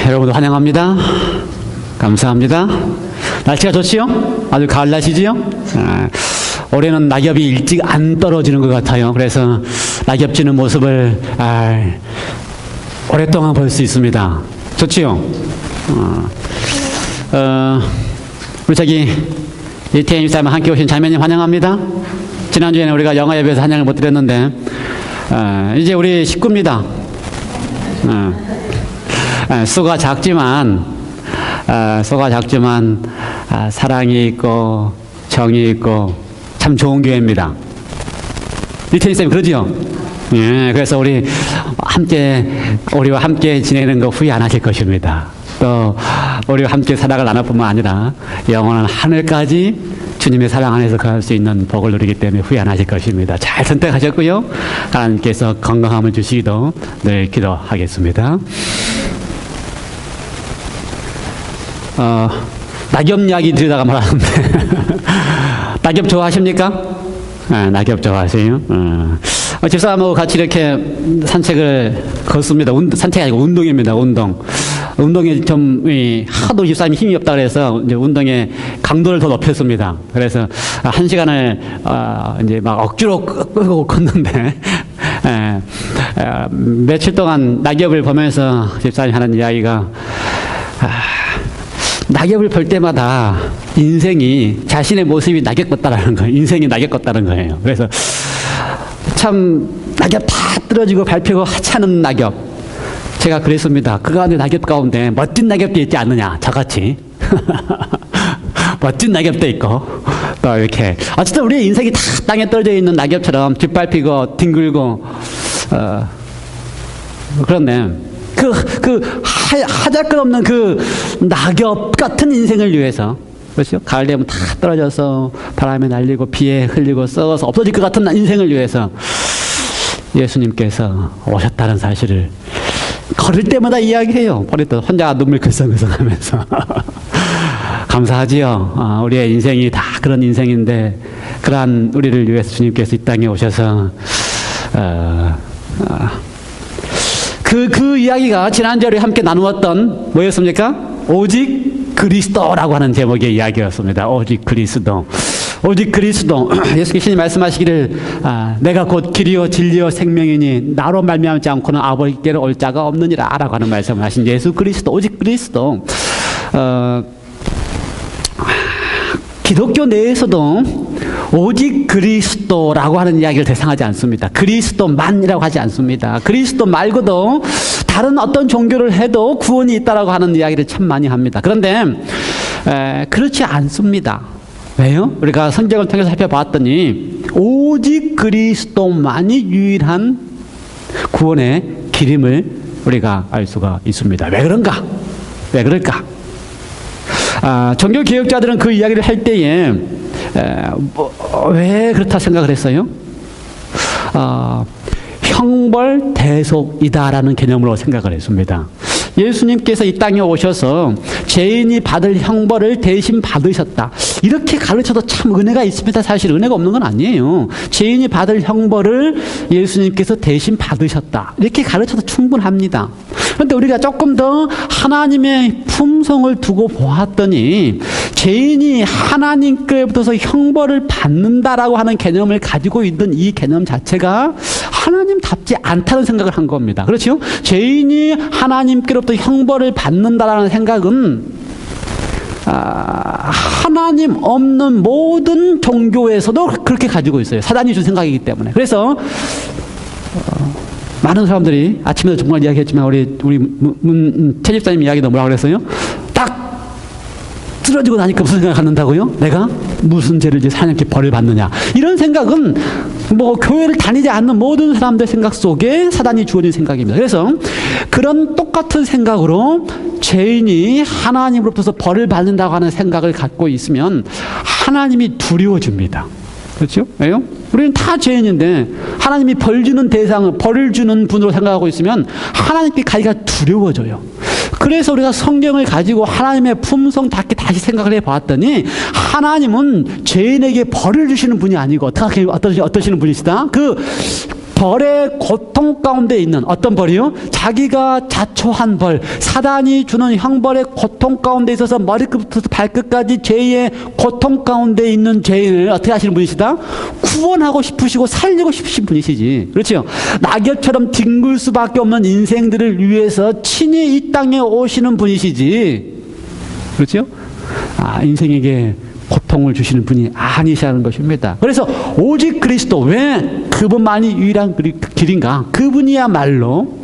여러분들 환영합니다. 감사합니다. 날씨가 좋지요? 아주 가을 날씨지요? 올해는 낙엽이 일찍 안 떨어지는 것 같아요. 그래서 낙엽 지는 모습을 오랫동안 볼 수 있습니다. 좋지요? 우리 이태임 집사님 함께 오신 자매님 환영합니다. 지난주에는 우리가 영화 예배에서 환영을 못 드렸는데 이제 우리 식구입니다. 수가 작지만 사랑이 있고 정이 있고 참 좋은 교회입니다. 이태희 쌤 그러죠? 예, 그래서 우리와 함께 지내는 거 후회 안 하실 것입니다. 또 우리와 함께 사랑을 나눌 뿐만 아니라 영원한 하늘까지 주님의 사랑 안에서 갈 수 있는 복을 누리기 때문에 후회 안 하실 것입니다. 잘 선택하셨고요. 하나님께서 건강함을 주시기도 늘 기도하겠습니다. 낙엽 이야기 드리다가 말하는데 낙엽 좋아하십니까? 낙엽 좋아하세요? 집사람하고 같이 이렇게 산책을 걷습니다. 산책이 아니고 운동입니다. 운동에 좀 하도 집사람이 힘이 없다 그래서 이제 운동의 강도를 더 높였습니다. 그래서 1시간을 이제 막 억지로 끌고 걷는데 며칠 동안 낙엽을 보면서 집사람이 하는 이야기가 낙엽을 볼 때마다 인생이 자신의 모습이 낙엽 같다라는 거예요. 인생이 낙엽 같다는 거예요. 그래서 참 낙엽 다 떨어지고 밟히고 하찮은 낙엽. 제가 그랬습니다. 그 가운데 낙엽 가운데 멋진 낙엽도 있지 않느냐. 저같이. 멋진 낙엽도 있고 또 이렇게 어쨌든 우리의 인생이 다 땅에 떨어져 있는 낙엽처럼 뒷밟히고 뒹굴고 그런데 하잘것없는 그 낙엽 같은 인생을 위해서 그렇죠? 가을 되면 다 떨어져서 바람에 날리고 비에 흘리고 썩어서 없어질 것 같은 인생을 위해서 예수님께서 오셨다는 사실을 걸을 때마다 이야기해요. 혼자 눈물 글썽글썽하면서 감사하지요. 우리의 인생이 다 그런 인생인데 그러한 우리를 위해서 주님께서 이 땅에 오셔서 그 이야기가 지난주에 우리 함께 나누었던 뭐였습니까? 오직 그리스도라고 하는 제목의 이야기였습니다. 오직 그리스도. 오직 그리스도. 예수께서 말씀하시기를 내가 곧 길이요 진리요 생명이니 나로 말미암지 않고는 아버지께로 올 자가 없느니라 라고 하는 말씀을 하신 예수 그리스도. 오직 그리스도. 기독교 내에서도 오직 그리스도라고 하는 이야기를 대상하지 않습니다. 그리스도만이라고 하지 않습니다. 그리스도 말고도 다른 어떤 종교를 해도 구원이 있다라고 하는 이야기를 참 많이 합니다. 그런데 그렇지 않습니다. 왜요? 우리가 성경을 통해서 살펴봤더니 오직 그리스도만이 유일한 구원의 길임을 우리가 알 수가 있습니다. 왜 그런가? 왜 그럴까? 종교 개혁자들은 그 이야기를 할 때에 왜 그렇다 생각을 했어요? 형벌 대속이다라는 개념으로 생각을 했습니다. 예수님께서 이 땅에 오셔서 죄인이 받을 형벌을 대신 받으셨다. 이렇게 가르쳐도 참 은혜가 있습니다. 사실 은혜가 없는 건 아니에요. 죄인이 받을 형벌을 예수님께서 대신 받으셨다. 이렇게 가르쳐도 충분합니다. 그런데 우리가 조금 더 하나님의 품성을 두고 보았더니 죄인이 하나님께로부터 형벌을 받는다라고 하는 개념을 가지고 있는 이 개념 자체가 하나님답지 않다는 생각을 한 겁니다. 그렇죠? 죄인이 하나님께로부터 형벌을 받는다라는 생각은 하나님 없는 모든 종교에서도 그렇게 가지고 있어요. 사단이 준 생각이기 때문에. 그래서 많은 사람들이 아침에도 정말 이야기했지만 우리 최 집사님 이야기도 뭐라고 그랬어요? 딱 쓰러지고 나니까 무슨 생각을 갖는다고요? 내가 무슨 죄를 지어 하나님께 벌을 받느냐. 이런 생각은 교회를 다니지 않는 모든 사람들 생각 속에 사단이 주어진 생각입니다. 그래서 그런 똑같은 생각으로 죄인이 하나님으로부터 벌을 받는다고 하는 생각을 갖고 있으면 하나님이 두려워집니다. 그렇죠? 왜요? 우리는 다 죄인인데 하나님이 벌 주는 대상을 벌을 주는 분으로 생각하고 있으면 하나님께 가기가 두려워져요. 그래서 우리가 성경을 가지고 하나님의 품성답게 다시 생각을 해봤더니 하나님은 죄인에게 벌을 주시는 분이 아니고 어떠시는 분이시다? 그 벌의 고통 가운데 있는 어떤 벌이요? 자기가 자초한 벌, 사단이 주는 형벌의 고통 가운데 있어서 머리끝부터 발끝까지 죄의 고통 가운데 있는 죄인을 어떻게 하시는 분이시다? 구원하고 싶으시고 살리고 싶으신 분이시지. 그렇죠? 낙엽처럼 뒹굴 수밖에 없는 인생들을 위해서 친히 이 땅에 오시는 분이시지. 그렇죠? 인생에게 고통을 주시는 분이 아니시라는 것입니다. 그래서 오직 그리스도, 왜 그분만이 유일한 길인가? 그분이야말로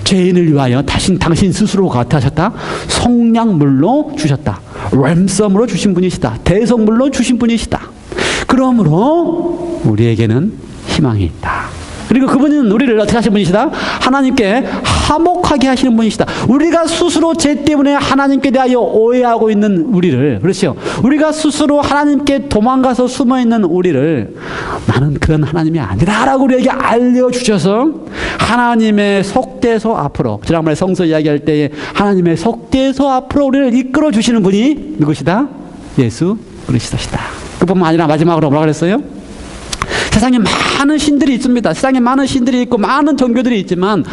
죄인을 위하여 당신 스스로가 어떻게 하셨다? 속량물로 주셨다. 랜섬으로 주신 분이시다. 대속물로 주신 분이시다. 그러므로 우리에게는 희망이 있다. 그리고 그분은 우리를 어떻게 하시는 분이시다? 하나님께 화목하게 하시는 분이시다. 우리가 스스로 죄 때문에 하나님께 대하여 오해하고 있는 우리를, 그렇죠? 우리가 스스로 하나님께 도망가서 숨어있는 우리를 나는 그런 하나님이 아니다 라고 우리에게 알려주셔서 하나님의 속죄소 앞으로, 지난번에 성서 이야기할 때에 하나님의 속죄소 앞으로 우리를 이끌어 주시는 분이 누구시다? 예수 그리스도시다. 그뿐만 아니라 마지막으로 뭐라 그랬어요? 세상에 많은 신들이 있습니다. 세상에 많은 신들이 있고 많은 종교들이 있지만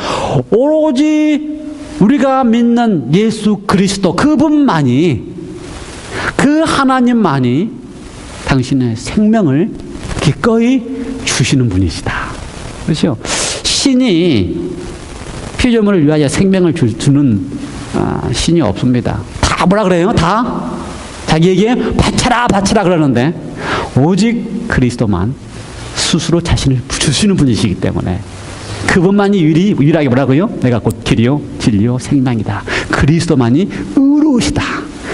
오로지 우리가 믿는 예수 그리스도, 그분만이, 그 하나님만이 당신의 생명을 기꺼이 주시는 분이시다. 그렇죠? 신이 피조물을 위하여 생명을 주는 신이 없습니다. 다 뭐라 그래요? 다 자기에게 바쳐라 그러는데 오직 그리스도만 스스로 자신을 주시는 분이시기 때문에 그분만이 유일하게 뭐라고요? 내가 곧 길이요 진리요 생명이다. 그리스도만이 의로우시다.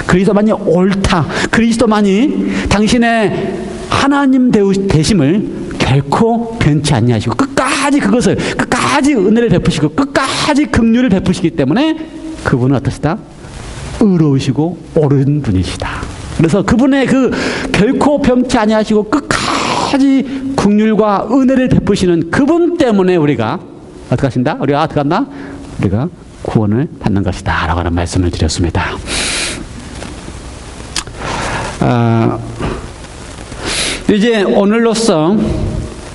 그리스도만이 옳다. 그리스도만이 당신의 하나님 되심을 결코 변치 아니하시고 끝까지 은혜를 베푸시고 끝까지 긍휼을 베푸시기 때문에 그분은 어떠시다? 의로우시고 옳은 분이시다. 그래서 그분의 결코 변치 아니하시고 끝까지 긍휼과 은혜를 베푸시는 그분 때문에 우리가 어떻게 하신다? 우리가 어떻게 한다? 우리가 구원을 받는 것이다 라고 하는 말씀을 드렸습니다. 이제 오늘로써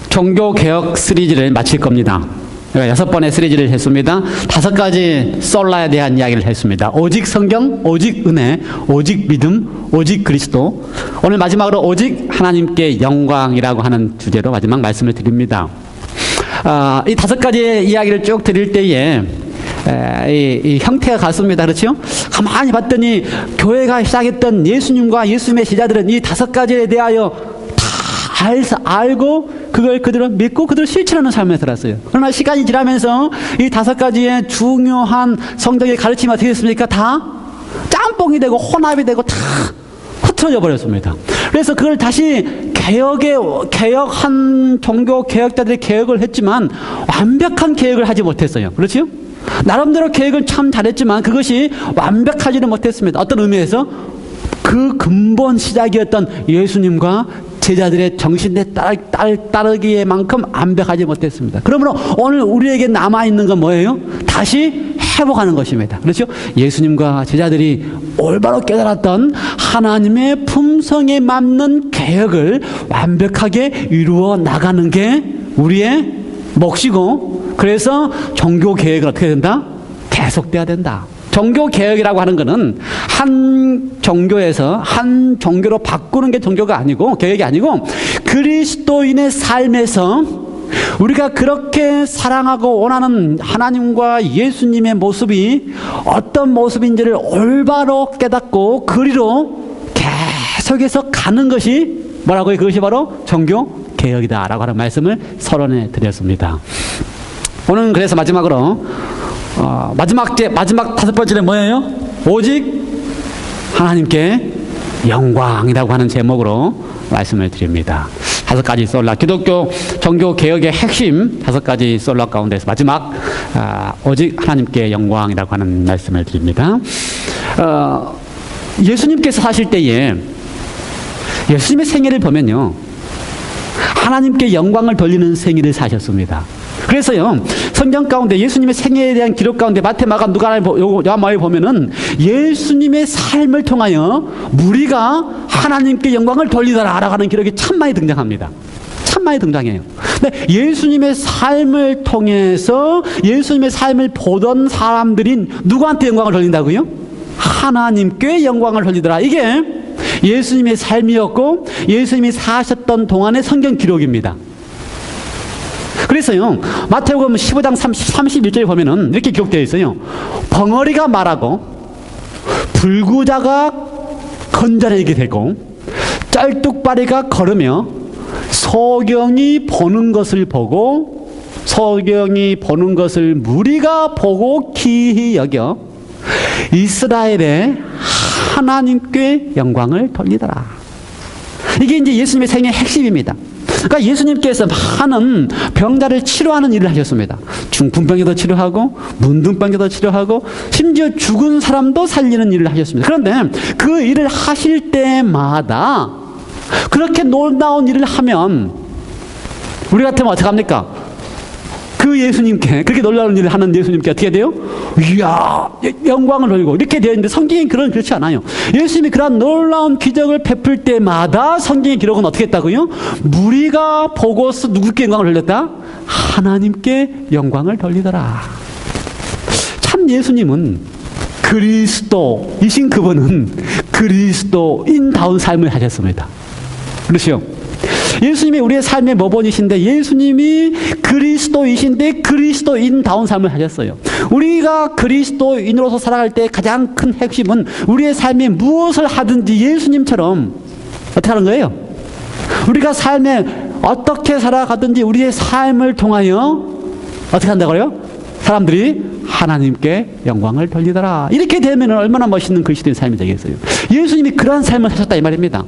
종교개혁 시리즈를 마칠 겁니다. 6번의 시리즈를 했습니다. 5가지 솔라에 대한 이야기를 했습니다. 오직 성경, 오직 은혜, 오직 믿음, 오직 그리스도. 오늘 마지막으로 오직 하나님께 영광이라고 하는 주제로 마지막 말씀을 드립니다. 이 5가지의 이야기를 쭉 드릴 때에 이 형태가 같습니다. 그렇죠? 가만히 봤더니 교회가 시작했던 예수님과 예수님의 제자들은 이 5가지에 대하여 알고 그걸 그대로 믿고 그대로 실천하는 삶을 살았어요. 그러나 시간이 지나면서 이 5가지의 중요한 성경의 가르침이 어떻게 됐습니까? 다 짬뽕이 되고 혼합이 되고 다 흐트러져 버렸습니다. 그래서 그걸 다시 개혁한 종교 개혁자들이 개혁을 했지만 완벽한 개혁을 하지 못했어요. 그렇죠? 나름대로 개혁을 참 잘했지만 그것이 완벽하지는 못했습니다. 어떤 의미에서 그 근본 시작이었던 예수님과 제자들의 정신에 따르기에만큼 완벽하지 못했습니다. 그러므로 오늘 우리에게 남아있는 건 뭐예요? 다시 회복하는 것입니다. 그렇죠? 예수님과 제자들이 올바로 깨달았던 하나님의 품성에 맞는 개혁을 완벽하게 이루어 나가는 게 우리의 몫이고, 그래서 종교개혁은 어떻게 된다? 계속돼야 된다. 종교개혁이라고 하는 것은 한 종교에서 한 종교로 바꾸는 게 종교가 아니고, 개혁이 아니고, 그리스도인의 삶에서 우리가 그렇게 사랑하고 원하는 하나님과 예수님의 모습이 어떤 모습인지를 올바로 깨닫고 그리로 계속해서 가는 것이 뭐라고요? 그것이 바로 종교개혁이다 라고 하는 말씀을 서론해 드렸습니다. 오늘 그래서 마지막으로 마지막 5번째는 뭐예요? 오직 하나님께 영광이라고 하는 제목으로 말씀을 드립니다. 5가지 솔라, 기독교 종교 개혁의 핵심 5가지 솔라 가운데서 마지막 오직 하나님께 영광이라고 하는 말씀을 드립니다. 예수님께서 사실 때에 예수님의 생애를 보면요, 하나님께 영광을 돌리는 생애를 사셨습니다. 그래서요, 성경 가운데 예수님의 생애에 대한 기록 가운데 마태, 마가, 누가, 요한복음에 보면은 예수님의 삶을 통하여 무리가 하나님께 영광을 돌리더라 라고 하는 기록이 참 많이 등장합니다. 참 많이 등장해요. 근데 예수님의 삶을 통해서 예수님의 삶을 보던 사람들이 누구한테 영광을 돌린다고요? 하나님께 영광을 돌리더라. 이게 예수님의 삶이었고 예수님이 사셨던 동안의 성경 기록입니다. 그래서요, 마태복음 15장 31절에 보면은 이렇게 기록되어 있어요. 벙어리가 말하고 불구자가 건져내게 되고 짤뚝바리가 걸으며 소경이 보는 것을 보고 소경이 보는 것을 무리가 보고 기이 여겨 이스라엘의 하나님께 영광을 돌리더라. 이게 이제 예수님의 생애의 핵심입니다. 그러니까 예수님께서 많은 병자를 치료하는 일을 하셨습니다. 중풍병자도 치료하고 문둥병자도 치료하고 심지어 죽은 사람도 살리는 일을 하셨습니다. 그런데 그 일을 하실 때마다 그렇게 놀라운 일을 하면 우리 같으면 어떻게 합니까? 그 예수님께, 그렇게 놀라운 일을 하는 예수님께 어떻게 돼요? 이야, 영광을 돌리고 이렇게 되어 있는데 성경이 그렇지 않아요. 예수님이 그런 놀라운 기적을 베풀 때마다 성경의 기록은 어떻게 했다고요? 무리가 보고서 누구께 영광을 돌렸다? 하나님께 영광을 돌리더라. 참 예수님은 그리스도이신 그분은 그리스도인다운 삶을 하셨습니다. 그렇죠? 예수님이 우리의 삶의 모본이신데 예수님이 그리스도이신데 그리스도인다운 삶을 하셨어요. 우리가 그리스도인으로서 살아갈 때 가장 큰 핵심은 우리의 삶에 무엇을 하든지 예수님처럼 어떻게 하는 거예요? 우리가 삶에 어떻게 살아가든지 우리의 삶을 통하여 어떻게 한다고요? 사람들이 하나님께 영광을 돌리더라. 이렇게 되면 얼마나 멋있는 그리스도인 삶이 되겠어요. 예수님이 그러한 삶을 하셨다 이 말입니다.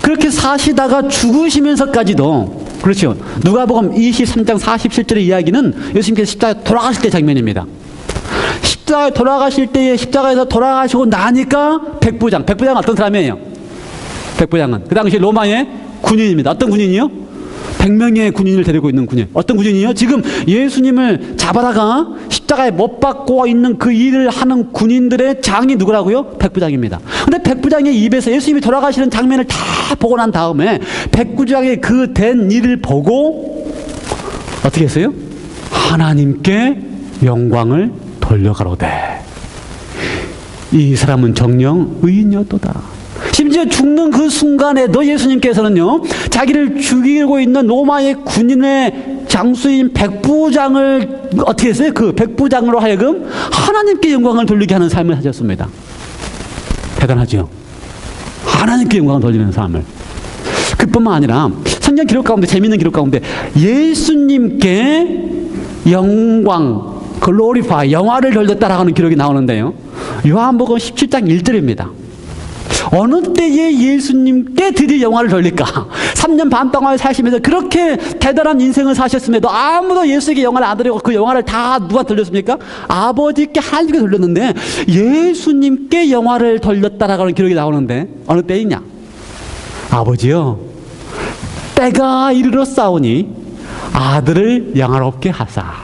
그렇게 사시다가 죽으시면서까지도, 그렇죠. 누가복음 23장 47절의 이야기는 예수님께서 십자가에 돌아가실 때 장면입니다. 십자가에 돌아가실 때에 십자가에서 돌아가시고 나니까 백부장은 어떤 사람이에요? 백부장은 그 당시 로마의 군인입니다. 어떤 군인이요? 100명의 군인을 데리고 있는 군인. 어떤 군인이요? 지금 예수님을 잡아다가 십자가에 못 박고 있는 그 일을 하는 군인들의 장이 누구라고요? 백부장입니다. 근데 백부장의 입에서 예수님이 돌아가시는 장면을 다 보고 난 다음에 백부장의 그 된 일을 보고 어떻게 했어요? 하나님께 영광을 돌려가로되 이 사람은 정녕 의인이었도다. 심지어 죽는 그 순간에도 예수님께서는요, 자기를 죽이고 있는 로마의 군인의 장수인 백부장을 어떻게 했어요? 그 백부장으로 하여금 하나님께 영광을 돌리게 하는 삶을 하셨습니다. 대단하죠? 하나님께 영광을 돌리는 삶을. 그뿐만 아니라 성경 기록 가운데, 재미있는 기록 가운데 예수님께 영광, 글로리파이, 영화를 돌렸다라고 하는 기록이 나오는데요. 요한복음 17장 1절입니다. 어느 때에 예수님께 드디어 영화를 돌릴까? 3년 반 동안 사시면서 그렇게 대단한 인생을 사셨음에도 아무도 예수에게 영화를 안 돌리고 그 영화를 다 누가 돌렸습니까? 아버지께 하나님께 돌렸는데 예수님께 영화를 돌렸다라고 하는 기록이 나오는데 어느 때이냐? 아버지요, 때가 이르러 싸우니 아들을 영화롭게 하사.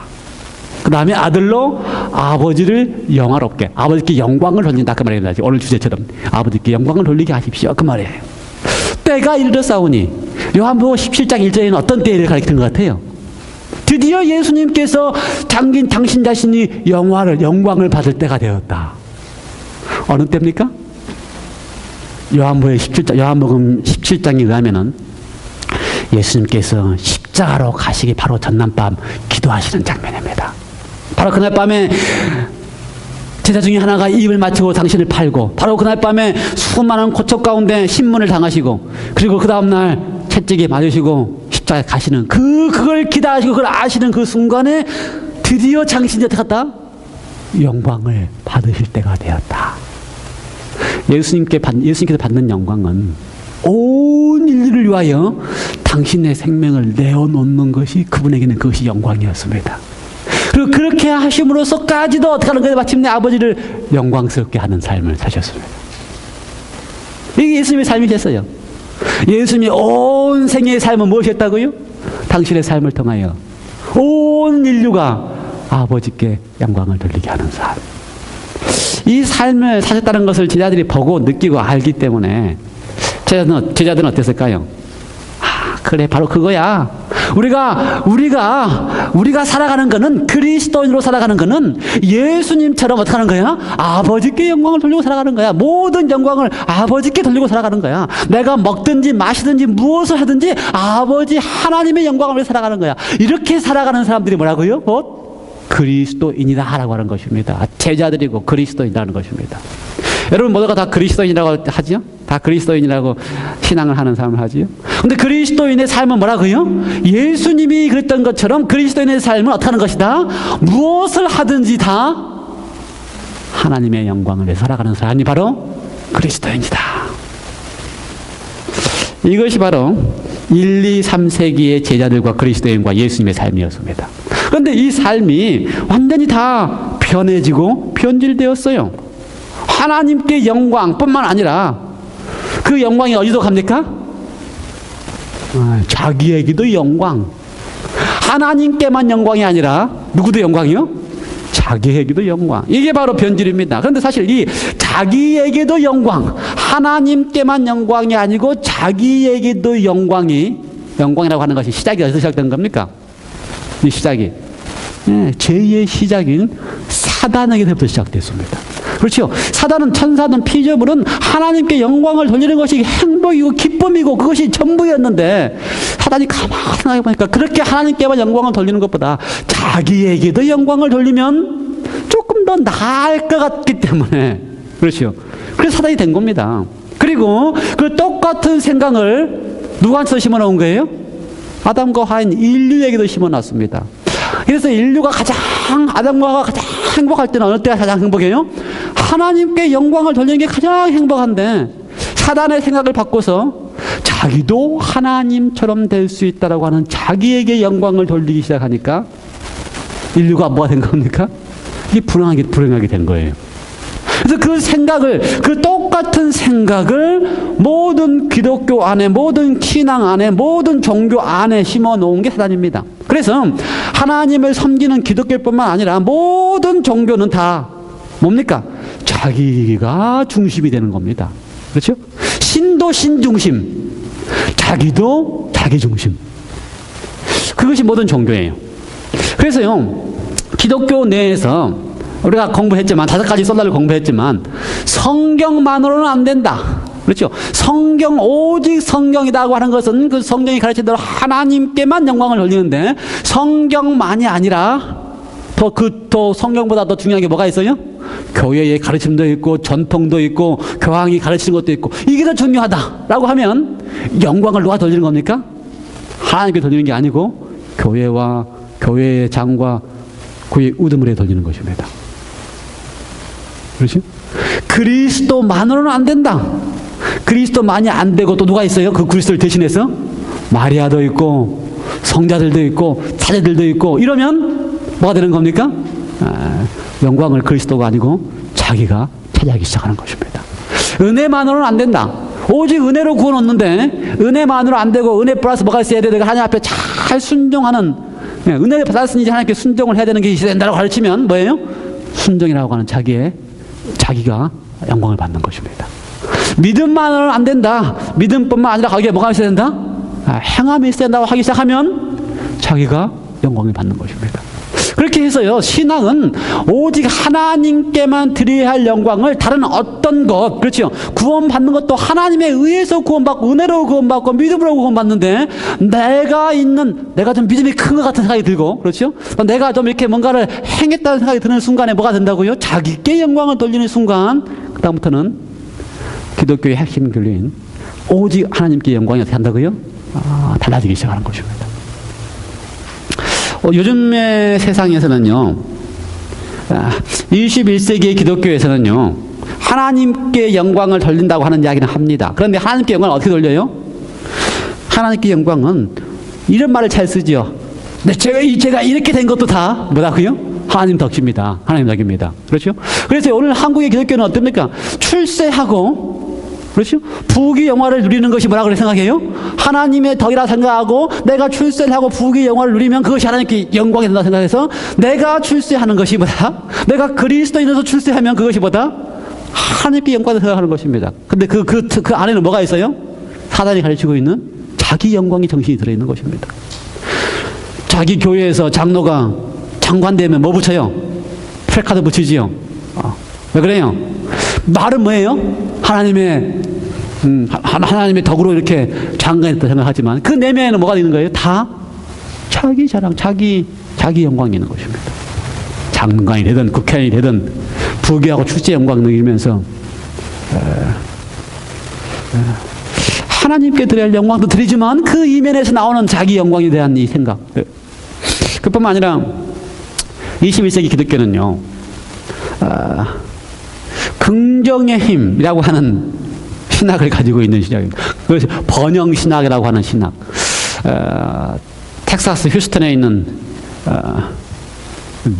그 다음에 아들로 아버지를 영화롭게, 아버지께 영광을 돌린다 그 말입니다. 오늘 주제처럼 아버지께 영광을 돌리게 하십시오 그 말이에요. 때가 이르러 싸우니, 요한복음 17장 1절에는 어떤 때를 가리키는 것 같아요? 드디어 예수님께서 당신 자신이 영광을 받을 때가 되었다. 어느 때입니까? 요한복음 17장에 의하면은 예수님께서 십자가로 가시기 바로 전날밤 기도하시는 장면입니다. 바로 그날 밤에 제자 중에 하나가 입을 맞추고 당신을 팔고, 바로 그날 밤에 수많은 고통 가운데 신문을 당하시고, 그리고 그 다음날 채찍에 맞으시고 십자가에 가시는 그걸 기다리시고 그걸 아시는 그 순간에 드디어 당신이 어떻게 했다? 영광을 받으실 때가 되었다. 예수님께서 받는 영광은 온 인류를 위하여 당신의 생명을 내어놓는 것이 그분에게는 그것이 영광이었습니다. 그리고 그렇게 하심으로써까지도 어떻게 하는 거예요? 마침내 아버지를 영광스럽게 하는 삶을 사셨습니다. 이게 예수님의 삶이셨어요. 예수님의 온 생애의 삶은 무엇이었다고요? 당신의 삶을 통하여 온 인류가 아버지께 영광을 돌리게 하는 삶. 이 삶을 사셨다는 것을 제자들이 보고 느끼고 알기 때문에 제자들은 어땠을까요? 그래, 바로 그거야. 우리가 살아가는 거는, 그리스도인으로 살아가는 거는 예수님처럼 어떻게 하는 거야? 아버지께 영광을 돌리고 살아가는 거야. 모든 영광을 아버지께 돌리고 살아가는 거야. 내가 먹든지 마시든지 무엇을 하든지 아버지 하나님의 영광을 위해 살아가는 거야. 이렇게 살아가는 사람들이 뭐라고요? 곧 그리스도인이다라고 하는 것입니다. 제자들이고 그리스도인이라는 것입니다. 여러분 모두가 다 그리스도인이라고 하지요? 다 그리스도인이라고 신앙을 하는 사람을 하지요? 근데 그리스도인의 삶은 뭐라고요? 예수님이 그랬던 것처럼 그리스도인의 삶은 어떻게 하는 것이다? 무엇을 하든지 다 하나님의 영광을 위해 살아가는 사람이 바로 그리스도인이다. 이것이 바로 1, 2, 3세기의 제자들과 그리스도인과 예수님의 삶이었습니다. 그런데 이 삶이 완전히 다 변해지고 변질되었어요. 하나님께 영광뿐만 아니라 그 영광이 어디로 갑니까? 자기에게도 영광. 하나님께만 영광이 아니라 누구도 영광이요? 자기에게도 영광. 이게 바로 변질입니다. 그런데 사실 이 자기에게도 영광, 하나님께만 영광이 아니고 자기에게도 영광이라고 하는 것이 시작이 어디서 시작된 겁니까? 이 시작이 죄의 시작인 사단에게부터 시작됐습니다. 그렇죠. 사단은, 천사든 피조물은 하나님께 영광을 돌리는 것이 행복이고 기쁨이고 그것이 전부였는데 사단이 가만히 생각해 보니까 그렇게 하나님께만 영광을 돌리는 것보다 자기에게도 영광을 돌리면 조금 더 나을 것 같기 때문에, 그렇죠. 그래서 사단이 된 겁니다. 그리고 그 똑같은 생각을 누구한테 심어놓은 거예요? 아담과 하인 인류에게도 심어놨습니다. 그래서 인류가 아담과 하와가 가장 행복할 때는 어느 때가 가장 행복해요? 하나님께 영광을 돌리는 게 가장 행복한데 사단의 생각을 바꿔서 자기도 하나님처럼 될 수 있다라고 하는 자기에게 영광을 돌리기 시작하니까 인류가 뭐가 된 겁니까? 이게 불행하게 된 거예요. 그래서 그 똑같은 생각을 모든 기독교 안에, 모든 신앙 안에, 모든 종교 안에 심어 놓은 게 사단입니다. 그래서 하나님을 섬기는 기독교뿐만 아니라 모든 종교는 다 뭡니까? 자기가 중심이 되는 겁니다. 그렇죠? 신도 신중심, 자기도 자기 중심. 그것이 모든 종교예요. 그래서요, 기독교 내에서 우리가 공부했지만, 5가지 솔라를 공부했지만, 성경만으로는 안 된다. 그렇죠? 오직 성경이라고 하는 것은 그 성경이 가르치는 대로 하나님께만 영광을 돌리는데, 성경만이 아니라, 더 성경보다 더 중요한 게 뭐가 있어요? 교회의 가르침도 있고, 전통도 있고, 교황이 가르치는 것도 있고, 이게 더 중요하다라고 하면, 영광을 누가 돌리는 겁니까? 하나님께 돌리는 게 아니고, 교회의 장과 그의 우두머리에 돌리는 것입니다. 그렇죠? 그리스도만으로는 안 된다. 그리스도만이 안 되고 또 누가 있어요? 그 그리스도를 대신해서? 마리아도 있고 성자들도 있고 사제들도 있고 이러면 뭐가 되는 겁니까? 영광을 그리스도가 아니고 자기가 차지하기 시작하는 것입니다. 은혜만으로는 안 된다. 오직 은혜로 구원 얻는데 은혜만으로 안 되고 은혜 플러스 뭐가 있어야 돼? 내가 하나님 앞에 잘 순종하는, 은혜를 받았으니 하나님께 순종을 해야 되는 게 있어야 된다고 가르치면 뭐예요? 순종이라고 하는 자기가 영광을 받는 것입니다. 믿음만으로는 안 된다. 믿음뿐만 아니라 거기에 뭐가 있어야 된다? 행함이 있어야 된다고 하기 시작하면 자기가 영광을 받는 것입니다. 그렇게 해서요, 신앙은 오직 하나님께만 드려야 할 영광을 다른 어떤 것, 그렇죠? 구원받는 것도 하나님에 의해서 구원받고 은혜로 구원받고 믿음으로 구원받는데 내가 좀 믿음이 큰 것 같은 생각이 들고, 그렇죠? 내가 좀 이렇게 뭔가를 행했다는 생각이 드는 순간에 뭐가 된다고요? 자기께 영광을 돌리는 순간, 그 다음부터는 기독교의 핵심 교리인 오직 하나님께 영광이 어떻게 한다고요? 달라지기 시작하는 것입니다. 요즘의 세상에서는요, 21세기의 기독교에서는요, 하나님께 영광을 돌린다고 하는 이야기는 합니다. 그런데 하나님께 영광을 어떻게 돌려요? 하나님께 영광은 이런 말을 잘 쓰지요. 근데 제가 이렇게 된 것도 다 뭐라고요? 하나님 덕입니다. 하나님 덕입니다. 그렇죠? 그래서 오늘 한국의 기독교는 어떻습니까? 출세하고, 그렇죠? 부귀 영화를 누리는 것이 뭐라고 생각해요? 하나님의 덕이라 생각하고 내가 출세를 하고 부귀 영화를 누리면 그것이 하나님께 영광이 된다 생각해서 내가 출세하는 것이 뭐다? 내가 그리스도인으로서 출세하면 그것이 뭐다? 하나님께 영광을 생각하는 것입니다. 근데 그 안에는 뭐가 있어요? 사단이 가르치고 있는 자기 영광이 정신이 들어있는 것입니다. 자기 교회에서 장로가 장관 되면 뭐 붙여요? 프레카드 붙이지요. 왜 그래요? 말은 뭐예요? 하나님의 덕으로 이렇게 장관했다 생각하지만 그 내면에는 뭐가 있는 거예요? 다 자기 자랑, 자기 영광이 있는 것입니다. 장관이 되든 국회의원이 되든 부귀하고 출세 영광을 누리면서 하나님께 드려야 할 영광도 드리지만 그 이면에서 나오는 자기 영광에 대한 이 생각. 그뿐만 아니라 21세기 기독교는요, 긍정의 힘이라고 하는 신학을 가지고 있는 신학입니다. 그것이 번영 신학이라고 하는 신학. 텍사스 휴스턴에 있는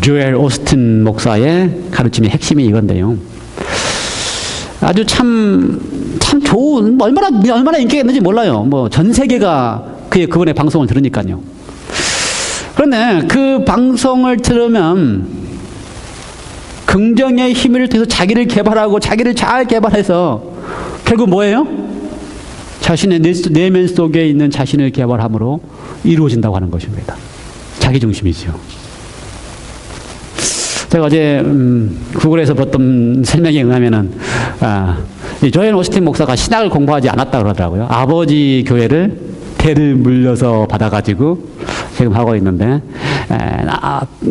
조엘 오스틴 목사의 가르침의 핵심이 이건데요. 아주 참 좋은, 얼마나 인기가 있는지 몰라요. 전 세계가 그분의 방송을 들으니까요. 그런데 그 방송을 들으면 긍정의 힘을 통해서 자기를 개발하고 자기를 잘 개발해서 결국 뭐예요? 자신의 내면 속에 있는 자신을 개발함으로 이루어진다고 하는 것입니다. 자기중심이죠. 제가 어제 구글에서 봤던 설명에 의하면은 이 조엘 오스틴 목사가 신학을 공부하지 않았다 그러더라고요. 아버지 교회를 대를 물려서 받아가지고 지금 하고 있는데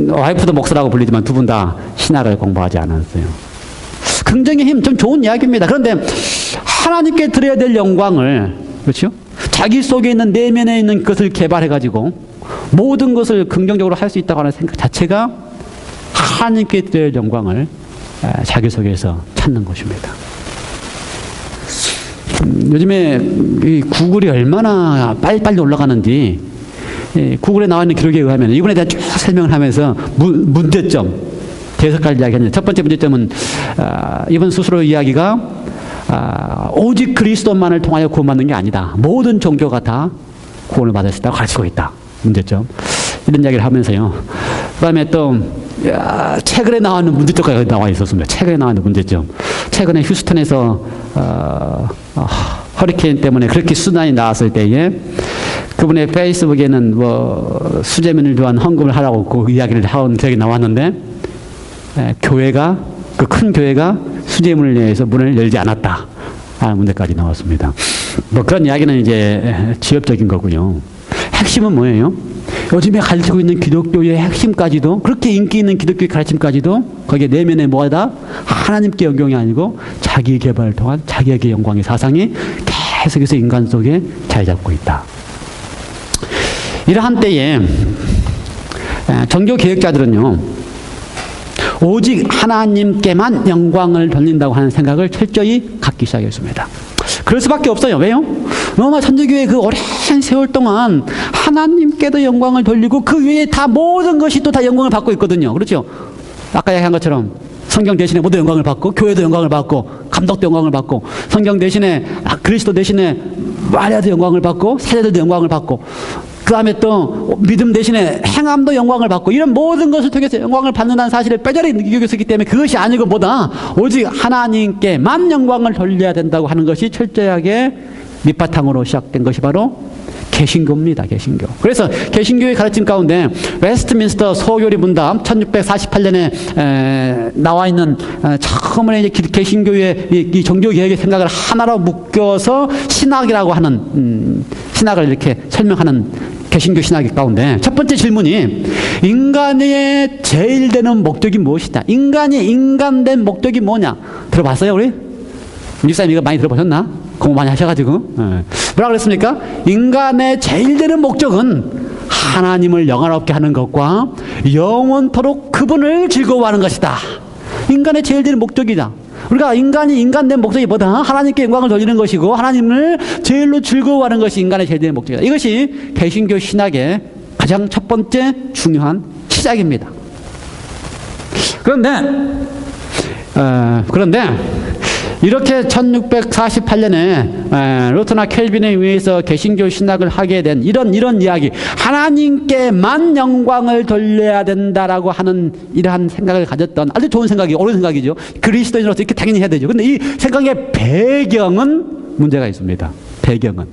와이프도 목사라고 불리지만 두 분 다 신학을 공부하지 않았어요. 긍정의 힘, 좀 좋은 이야기입니다. 그런데 하나님께 드려야 될 영광을, 그렇죠? 자기 속에 있는 내면에 있는 것을 개발해가지고 모든 것을 긍정적으로 할 수 있다고 하는 생각 자체가 하나님께 드려야 할 영광을 자기 속에서 찾는 것입니다. 요즘에 이 구글이 얼마나 빨리빨리 올라가는지 구글에 나와 있는 기록에 의하면 이분에 대한 쭉 설명을 하면서 문제점 5가지 이야기했는데 첫 번째 문제점은 이분 스스로 이야기가 오직 그리스도만을 통하여 구원받는 게 아니다. 모든 종교가 다 구원을 받을 수 있다고 가르치고 있다. 문제점. 이런 이야기를 하면서요. 그 다음에 또 최근에 나왔는 문제점까지 나와 있었습니다. 최근에 나왔는 문제점. 최근에 휴스턴에서 허리케인 때문에 그렇게 수난이 나왔을 때에 그분의 페이스북에는 수재민을 위한 헌금을 하라고 그 이야기를 하는 기억이 나왔는데 교회가 그 큰 교회가 수재문을 위해서 문을 열지 않았다 하는 문제까지 나왔습니다. 그런 이야기는 이제 지엽적인 거고요. 핵심은 뭐예요? 요즘에 가르치고 있는 기독교의 핵심까지도 그렇게 인기 있는 기독교의 가르침까지도 거기에 내면에 뭐다? 하나님께 영광이 아니고 자기 개발을 통한 자기에게 영광의 사상이 계속해서 인간 속에 자리 잡고 있다. 이러한 때에 종교 개혁자들은요, 오직 하나님께만 영광을 돌린다고 하는 생각을 철저히 갖기 시작했습니다. 그럴 수밖에 없어요. 왜요? 로마 천주교회 그 오랜 세월 동안 하나님께도 영광을 돌리고 그 외에 다 모든 것이 또 다 영광을 받고 있거든요. 그렇죠? 아까 얘기한 것처럼 성경 대신에 모두 영광을 받고 교회도 영광을 받고 감독도 영광을 받고 성경 대신에 그리스도 대신에 마리아도 영광을 받고 사제들도 영광을 받고 그 다음에 또 믿음 대신에 행함도 영광을 받고 이런 모든 것을 통해서 영광을 받는다는 사실을 뼈저리 느끼고 있기 때문에 그것이 아니고 뭐다? 오직 하나님께만 영광을 돌려야 된다고 하는 것이 철저하게 밑바탕으로 시작된 것이 바로 개신교입니다. 개신교. 그래서 개신교의 가르침 가운데 웨스트민스터 소교리 문답 1648년에 나와 있는 처음으로 이제 개신교의 이 종교개혁의 생각을 하나로 묶어서 신학이라고 하는 신학을 이렇게 설명하는 개신교 신학의 가운데 첫 번째 질문이 인간의 제일 되는 목적이 무엇이다? 인간이 인간된 목적이 뭐냐? 들어봤어요 우리? 목사님 이거 많이 들어보셨나? 공부 많이 하셔가지고 뭐라 그랬습니까? 인간의 제일 되는 목적은 하나님을 영화롭게 하는 것과 영원토록 그분을 즐거워하는 것이다. 인간의 제일 되는 목적이다. 우리가 인간이 인간된 목적이 뭐다? 하나님께 영광을 돌리는 것이고 하나님을 제일로 즐거워하는 것이 인간의 제일 되는 목적이다. 이것이 개신교 신학의 가장 첫 번째 중요한 시작입니다. 그런데 이렇게 1648년에 루터나 켈빈에 의해서 개신교 신학을 하게 된 이런 이야기, 하나님께만 영광을 돌려야 된다라고 하는 이러한 생각을 가졌던 아주 좋은 생각이, 옳은 생각이죠. 그리스도인으로서 이렇게 당연히 해야 되죠. 근데 이 생각의 배경은 문제가 있습니다. 배경은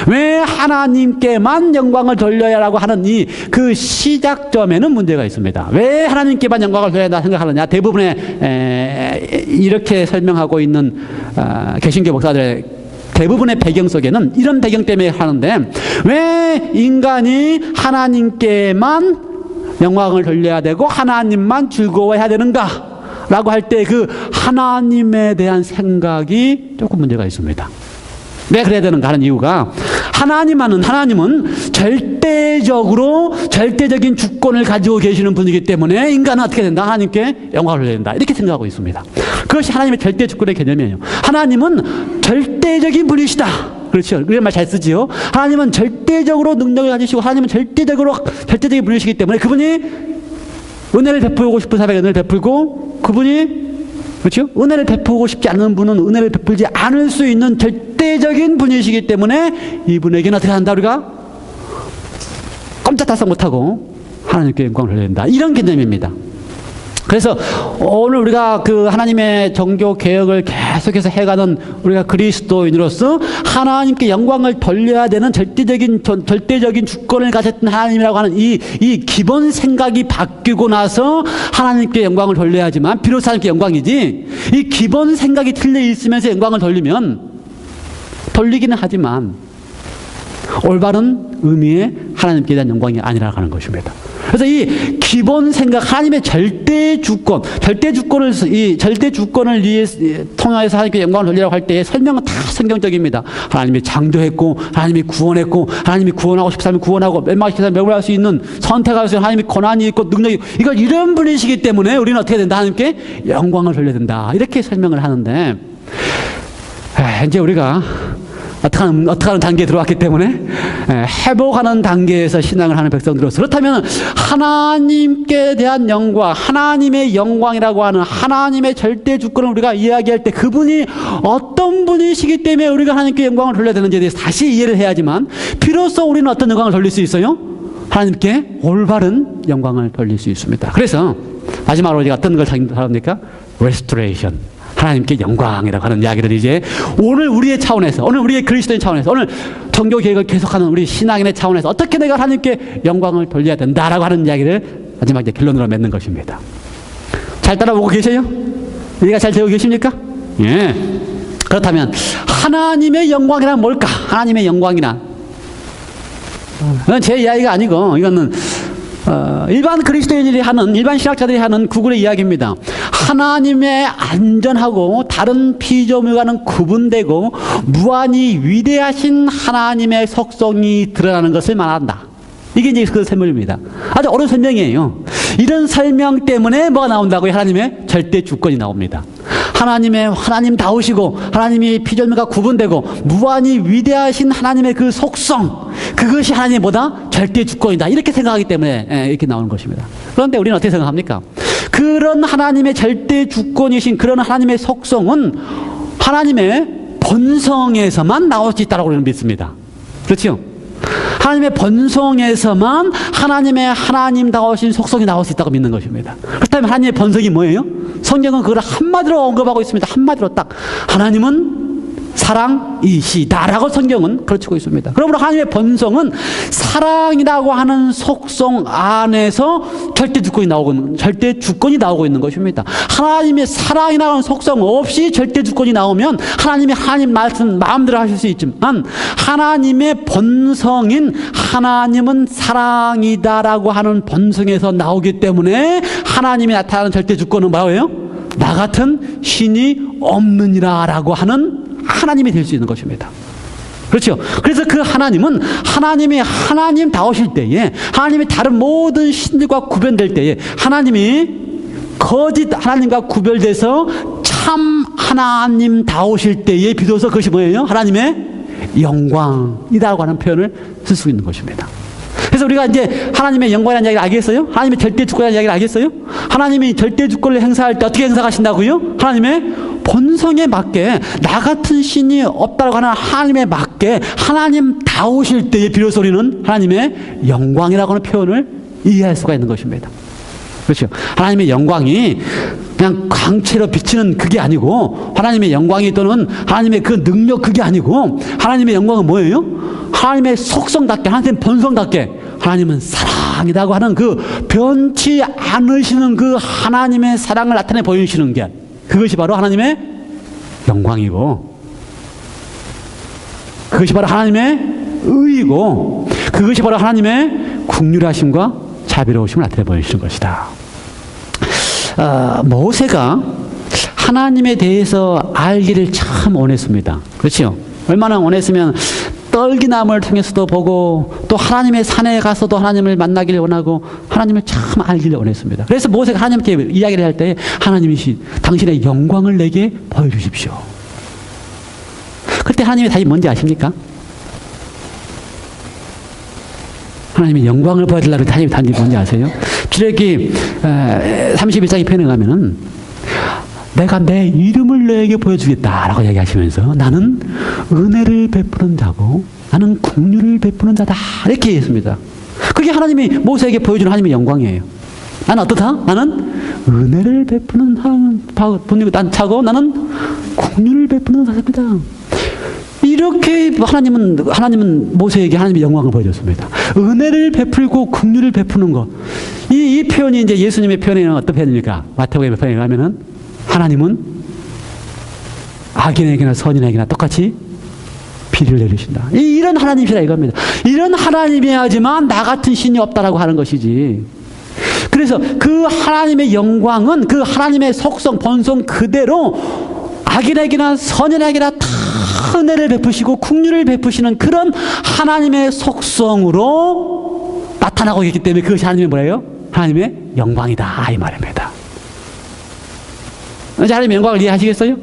왜 하나님께만 영광을 돌려야라고 하는 그 시작점에는 문제가 있습니다. 왜 하나님께만 영광을 돌려야 한다 생각하느냐? 대부분의 이렇게 설명하고 있는 개신교 목사들의 대부분의 배경 속에는 이런 배경 때문에 하는데, 왜 인간이 하나님께만 영광을 돌려야 되고 하나님만 즐거워해야 되는가? 라고 할 때 그 하나님에 대한 생각이 조금 문제가 있습니다. 왜 그래야 되는가 하는 이유가, 하나님은 절대적인 주권을 가지고 계시는 분이기 때문에 인간은 어떻게 된다? 하나님께 영광을 돌려야 된다. 이렇게 생각하고 있습니다. 그것이 하나님의 절대 주권의 개념이에요. 하나님은 절대적인 분이시다. 그렇죠. 그런 말 잘 쓰지요. 하나님은 절대적으로 능력을 가지시고, 하나님은 절대적인 분이시기 때문에 그분이 은혜를 베풀고 싶은 사람에게 은혜를 베풀고, 그분이 그렇죠? 은혜를 베풀고 싶지 않는 분은 은혜를 베풀지 않을 수 있는 절대적인 분이시기 때문에 이분에게는 어떻게 한다? 우리가 꼼짝달싹 못하고 하나님께 영광을 돌려야 된다. 이런 개념입니다. 그래서 오늘 우리가 그 하나님의 종교 개혁을 계속해서 해가는 우리가 그리스도인으로서 하나님께 영광을 돌려야 되는 절대적인 주권을 가졌던 하나님이라고 하는 이 기본 생각이 바뀌고 나서 하나님께 영광을 돌려야지만 비로소 하나님께 영광이지, 이 기본 생각이 틀려 있으면서 영광을 돌리기는 하지만 올바른 의미의 하나님께 대한 영광이 아니라고 하는 것입니다. 그래서 이 기본 생각, 하나님의 절대 주권을 통해서 하나님께 영광을 돌리라고 할 때의 설명은 다 성경적입니다. 하나님이 창조했고, 하나님이 구원했고, 하나님이 구원하고 싶은 사람이 구원하고, 멸망시킨 사람이 멸망할 수 있는, 선택할 수 있는 하나님이 권한이 있고 능력이 있고, 이걸 이런 분이시기 때문에 우리는 어떻게 된다? 하나님께 영광을 돌려야 된다. 이렇게 설명을 하는데, 이제 우리가 어떡하는 단계에 들어왔기 때문에 회복하는 단계에서 신앙을 하는 백성들로서, 그렇다면 하나님께 대한 영광, 하나님의 영광이라고 하는 하나님의 절대 주권을 우리가 이야기할 때 그분이 어떤 분이시기 때문에 우리가 하나님께 영광을 돌려야 되는지에 대해서 다시 이해를 해야지만 비로소 우리는 어떤 영광을 돌릴 수 있어요? 하나님께 올바른 영광을 돌릴 수 있습니다. 그래서 마지막으로 우리가 어떤 걸 다룹니까? restoration, 하나님께 영광이라고 하는 이야기를 이제 오늘 우리의 차원에서, 오늘 우리의 그리스도인 차원에서, 오늘 종교 개혁을 계속하는 우리 신앙인의 차원에서 어떻게 내가 하나님께 영광을 돌려야 된다라고 하는 이야기를 마지막 이제 결론으로 맺는 것입니다. 잘 따라오고 계세요? 이해가 잘 되고 계십니까? 예. 그렇다면 하나님의 영광이란 뭘까? 하나님의 영광이란, 이건 제 이야기가 아니고 이거는 일반 그리스도인들이 하는, 일반 신학자들이 하는 구글의 이야기입니다. 하나님의 안전하고 다른 피조물과는 구분되고 무한히 위대하신 하나님의 속성이 드러나는 것을 말한다. 이게 이제 그 설명입니다. 아주 어려운 설명이에요. 이런 설명 때문에 뭐가 나온다고요? 하나님의 절대 주권이 나옵니다. 하나님다우시고 하나님이 피조물과 구분되고 무한히 위대하신 하나님의 그 속성, 그것이 하나님의 뭐다? 절대 주권이다. 이렇게 생각하기 때문에 이렇게 나오는 것입니다. 그런데 우리는 어떻게 생각합니까? 그런 하나님의 절대 주권이신 그런 하나님의 속성은 하나님의 본성에서만 나올 수 있다고 우리는 믿습니다. 그렇죠? 하나님의 본성에서만 하나님의 하나님다우신 속성이 나올 수 있다고 믿는 것입니다. 그렇다면 하나님의 본성이 뭐예요? 성경은 그걸 한마디로 언급하고 있습니다. 한마디로 딱, 하나님은 사랑이시다라고 성경은 가르치고 있습니다. 그러므로 하나님의 본성은 사랑이라고 하는 속성 안에서 절대 주권이 나오고 있는 것입니다. 하나님의 사랑이라고 하는 속성 없이 절대 주권이 나오면 하나님 말씀 마음대로 하실 수 있지만, 하나님의 본성인 하나님은 사랑이다라고 하는 본성에서 나오기 때문에 하나님이 나타나는 절대 주권은 뭐예요? 나 같은 신이 없느니라라고 하는 하나님이 될 수 있는 것입니다. 그렇죠? 그래서 그 하나님은 하나님이 하나님다우실 때에, 하나님이 다른 모든 신들과 구별될 때에, 하나님이 거짓 하나님과 구별돼서 참 하나님다우실 때에 비로소 그것이 뭐예요? 하나님의 영광이라고 하는 표현을 쓸 수 있는 것입니다. 그래서 우리가 이제 하나님의 영광이라는 이야기를 알겠어요? 하나님의 절대 주권이라는 이야기를 알겠어요? 하나님이 절대 주권을 행사할 때 어떻게 행사하신다고요? 하나님의 본성에 맞게, 나 같은 신이 없다고 하는 하나님에 맞게 하나님다우실 때에 비로소 우리는 하나님의 영광이라고 하는 표현을 이해할 수가 있는 것입니다. 그렇죠? 하나님의 영광이 그냥 광채로 비치는 그게 아니고, 하나님의 영광이 또는 하나님의 그 능력 그게 아니고, 하나님의 영광은 뭐예요? 하나님의 속성답게, 하나님의 본성답게 하나님은 사랑이라고 하는 그 변치 않으시는 그 하나님의 사랑을 나타내 보이시는 게 그것이 바로 하나님의 영광이고, 그것이 바로 하나님의 의이고, 그것이 바로 하나님의 긍휼하심과 자비로우심을 나타내 보이시는 것이다. 모세가 하나님에 대해서 알기를 참 원했습니다. 그렇죠? 얼마나 원했으면 떨기나무를 통해서도 보고 또 하나님의 산에 가서도 하나님을 만나기를 원하고 하나님을 참 알기를 원했습니다. 그래서 모세가 하나님께 이야기를 할 때 하나님이시 당신의 영광을 내게 보여주십시오. 그때 하나님의 답이 뭔지 아십니까? 하나님의 영광을 보여달라고 하나님의 답이 뭔지 아세요? 출애굽기 31장에 표현해 가면은 내가 내 이름을 너에게 보여주겠다라고 이야기하시면서 나는 은혜를 베푸는 자고 나는 긍휼을 베푸는 자다 이렇게 얘기했습니다. 그게 하나님이 모세에게 보여주는 하나님의 영광이에요. 나는 어떻다? 나는 은혜를 베푸는 분이고 난 차고 나는 긍휼을 베푸는 자입니다. 이렇게 하나님은 모세에게 하나님의 영광을 보여줬습니다. 은혜를 베풀고 긍휼을 베푸는 것. 이 표현이 이제 예수님의 표현에는 어떤 표현입니까? 마태복음의 표현에 가면은 하나님은 악인에게나 선인에게나 똑같이 비를 내리신다. 이런 하나님이라 이겁니다. 이런 하나님이야지만 나 같은 신이 없다라고 하는 것이지. 그래서 그 하나님의 영광은 그 하나님의 속성, 본성 그대로 악인에게나 선인에게나 다 은혜를 베푸시고 긍휼을 베푸시는 그런 하나님의 속성으로 나타나고 있기 때문에 그것이 하나님의 뭐예요? 하나님의 영광이다 이 말입니다. 이제 하나님의 영광을 이해하시겠어요?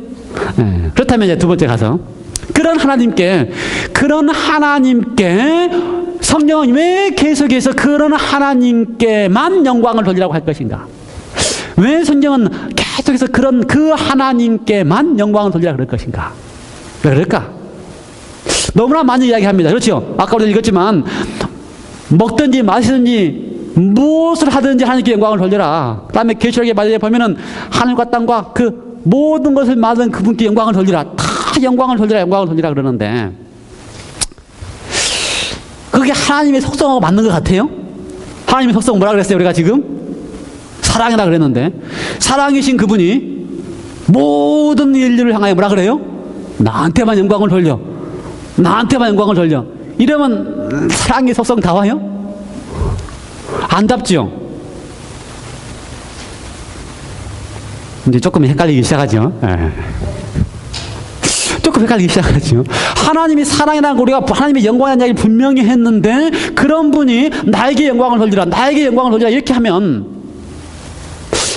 네. 그렇다면 이제 두 번째 가서 그런 하나님께 성령은 왜 계속해서 그런 하나님께만 영광을 돌리라고 할 것인가? 왜 성경은 계속해서 그 하나님께만 영광을 돌리라고 그럴 것인가? 왜 그럴까? 너무나 많이 이야기합니다. 그렇죠? 아까 우리도 읽었지만 먹든지 마시든지 무엇을 하든지 하나님께 영광을 돌려라. 그 다음에 계시록의 말에 보면은 하늘과 땅과 그 모든 것을 만든 그분께 영광을 돌리라. 다 영광을 돌리라 그러는데 그게 하나님의 속성하고 맞는 것 같아요? 하나님의 속성은 뭐라 그랬어요? 우리가 지금? 사랑이라 그랬는데 사랑이신 그분이 모든 인류를 향하여 뭐라 그래요? 나한테만 영광을 돌려. 나한테만 영광을 돌려. 이러면 사랑의 속성 다 와요? 안 답죠? 이제 조금 헷갈리기 시작하죠. 조금 헷갈리기 시작하죠. 하나님이 사랑이라는 거 우리가 하나님의 영광이라는 이야기 분명히 했는데 그런 분이 나에게 영광을 돌리라, 나에게 영광을 돌리라 이렇게 하면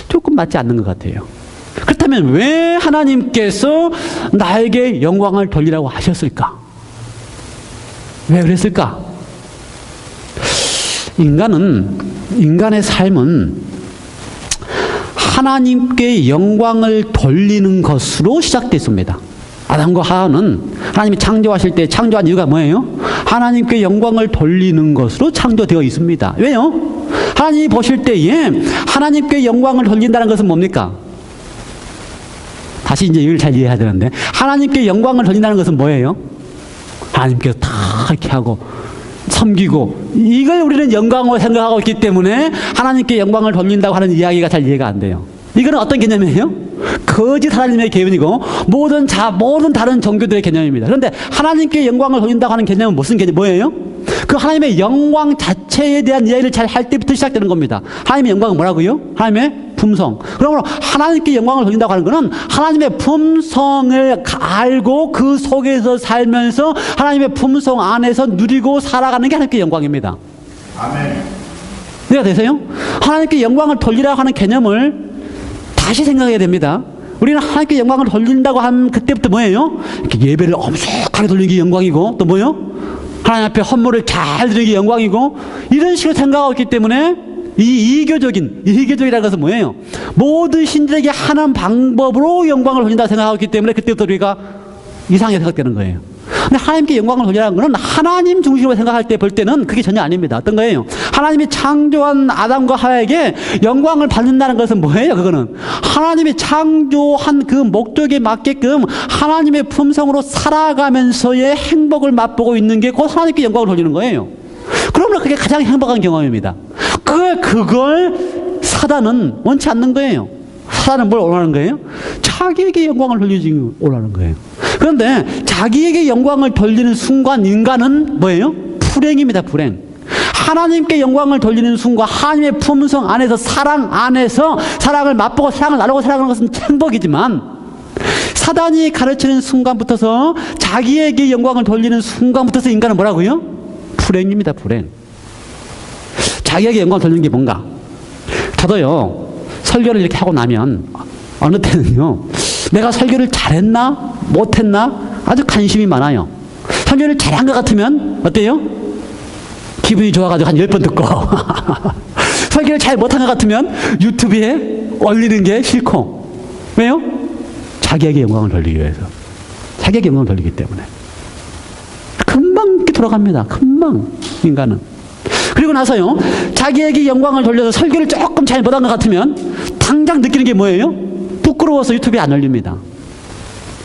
조금 맞지 않는 것 같아요. 그렇다면 왜 하나님께서 나에게 영광을 돌리라고 하셨을까? 왜 그랬을까? 인간의 삶은 하나님께 영광을 돌리는 것으로 시작됐습니다. 아담과 하와는 하나님이 창조하실 때 창조한 이유가 뭐예요? 하나님께 영광을 돌리는 것으로 창조되어 있습니다. 왜요? 하나님이 보실 때에 하나님께 영광을 돌린다는 것은 뭡니까? 다시 이제 이걸 잘 이해해야 되는데 하나님께 영광을 돌린다는 것은 뭐예요? 하나님께서 다 이렇게 하고 섬기고 이걸 우리는 영광으로 생각하고 있기 때문에 하나님께 영광을 돌린다고 하는 이야기가 잘 이해가 안 돼요. 이거는 어떤 개념이에요? 거짓 하나님의 개념이고 모든 다른 종교들의 개념입니다. 그런데 하나님께 영광을 돌린다고 하는 개념은 무슨 개념, 뭐예요? 그 하나님의 영광 자체에 대한 이야기를 잘 할 때부터 시작되는 겁니다. 하나님의 영광은 뭐라고요? 하나님의 품성. 그러므로 하나님께 영광을 돌린다고 하는 것은 하나님의 품성을 알고 그 속에서 살면서 하나님의 품성 안에서 누리고 살아가는 게 하나님께 영광입니다. 아멘. 이해가 되세요? 하나님께 영광을 돌리라고 하는 개념을 다시 생각해야 됩니다. 우리는 하나님께 영광을 돌린다고 하면 그때부터 뭐예요? 이렇게 예배를 엄숙하게 돌리는 게 영광이고 또 뭐예요? 하나님 앞에 헌물을 잘 드리는 게 영광이고 이런 식으로 생각하고 있기 때문에 이교적이라는 것은 뭐예요? 모든 신들에게 하는 방법으로 영광을 돌린다고 생각하고 있기 때문에 그때부터 우리가 이상하게 생각되는 거예요. 근데 하나님께 영광을 돌리라는 것은 하나님 중심으로 생각할 때 볼 때는 그게 전혀 아닙니다. 어떤 거예요? 하나님이 창조한 아담과 하와에게 영광을 받는다는 것은 뭐예요? 그거는 하나님이 창조한 그 목적에 맞게끔 하나님의 품성으로 살아가면서의 행복을 맛보고 있는 게 곧 하나님께 영광을 돌리는 거예요. 그러면 그게 가장 행복한 경험입니다. 그걸 사단은 원치 않는 거예요. 사단은 뭘 원하는 거예요? 자기에게 영광을 돌리지 원하는 거예요. 그런데 자기에게 영광을 돌리는 순간 인간은 뭐예요? 불행입니다. 불행. 하나님께 영광을 돌리는 순간 하나님의 품성 안에서 사랑 안에서 사랑을 맛보고 사랑을 나누고 살아가는 것은 행복이지만 사단이 가르치는 순간부터서 자기에게 영광을 돌리는 순간부터서 인간은 뭐라고요? 불행입니다. 불행. 자기에게 영광을 돌리는 게 뭔가? 저도요 설교를 이렇게 하고 나면 어느 때는요 내가 설교를 잘했나 못했나 아주 관심이 많아요. 설교를 잘한 것 같으면 어때요? 기분이 좋아가지고 한 10번 듣고 설교를 잘 못한 것 같으면 유튜브에 올리는 게 싫고 왜요? 자기에게 영광을 돌리기 위해서. 자기에게 영광을 돌리기 때문에 금방 이렇게 돌아갑니다. 금방 인간은. 그리고 나서요 자기에게 영광을 돌려서 설교를 조금 잘 못한 것 같으면 당장 느끼는 게 뭐예요? 부끄러워서 유튜브에 안 올립니다.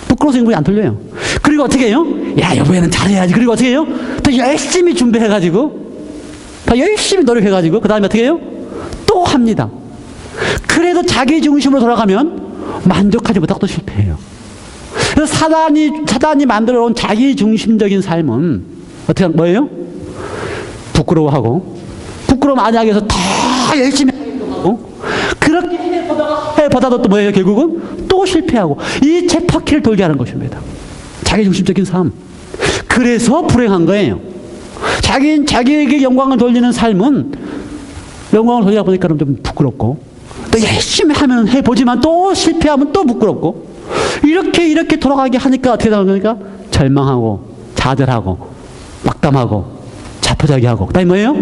부끄러워서 인물이 안 돌려요. 그리고 어떻게 해요? 야 이번에는 잘해야지. 그리고 어떻게 해요? 더 열심히 준비해가지고 더 열심히 노력해가지고 그 다음에 어떻게 해요? 또 합니다. 그래도 자기 중심으로 돌아가면 만족하지 못하고 또 실패해요. 그래서 사단이 만들어온 자기 중심적인 삶은 어떻게 뭐예요? 부끄러워하고 부끄러움 안약에서 더 열심히 하고 그렇게 해보다도 또 뭐예요? 결국은 또 실패하고 이 쳇바퀴를 돌게 하는 것입니다. 자기 중심적인 삶. 그래서 불행한 거예요. 자기에게 영광을 돌리는 삶은 영광을 돌리다 보니까 좀 부끄럽고 또 열심히 하면 해보지만 또 실패하면 또 부끄럽고 이렇게 돌아가게 하니까 어떻게 되는 거니까 절망하고 좌절하고 낙담하고 자포자기하고 그다음에 뭐예요?